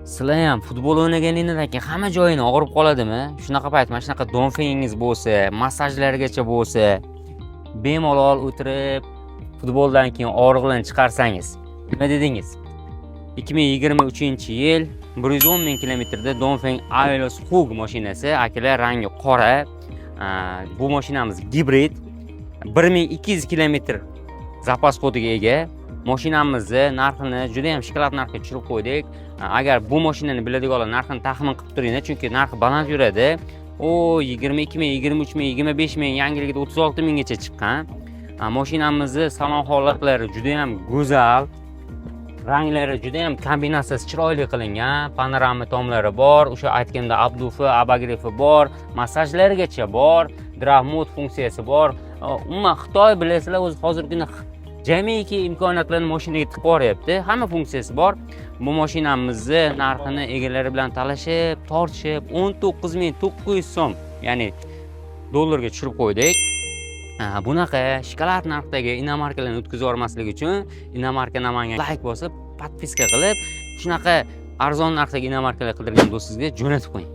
Sizlar ham futbol o'ynaganingizdan keyin hamma joyini og'rib qoladimi? Shunaqa payt mana shunaqa donfengingiz bo'lsa, massajlargacha bo'lsa, bemalol o'tirib futboldan keyin og'riqlarni chiqarsangiz, nima dedingiz? 2023-yil 110 ming kilometrda Dongfeng Aeros Hug mashinasi, akalar rangi qora. Bu mashinamiz gibrid. 1200 kilometr zapas kodiga ega. Mashinamizni narxini juda ham shokolad narxga tushirib qo'ydik. Agar bu mashinani biladiganlar narxini taxmin qilib turinglar, chunki narxi baland yuradi. O 22 ming, 23 ming, 25 ming, yangiligida 36 minggacha chiqqan. Mashinamizni salon holatlari juda ham go'zal. Ranglari juda ham kombinatsiyasi chiroyli qilingan. Panorama tomlari bor, o'sha aytganda abdufi, abagrifi bor, massajlargacha bor, drive mode funksiyasi bor. Umuman Xitoy bilasizlar, o'zi hozirgi kunda jamiki imkoniyatlarni mashinaga tiqib boryapti. Hamma funksiyasi bor. Bu mashinamizni narxini egalari bilan talashib, tortishib 19900 so'm, ya'ni dollarga tushirib qo'ydik. Bunaqa shokolad narxdagi inomarkalarni o'tkazib yubormaslik uchun inomarka Namangan like bosib, podpiska qilib, shunaqa arzon narxdagi inomarkalar qidirgan do'stingizga jo'natib qo'ying.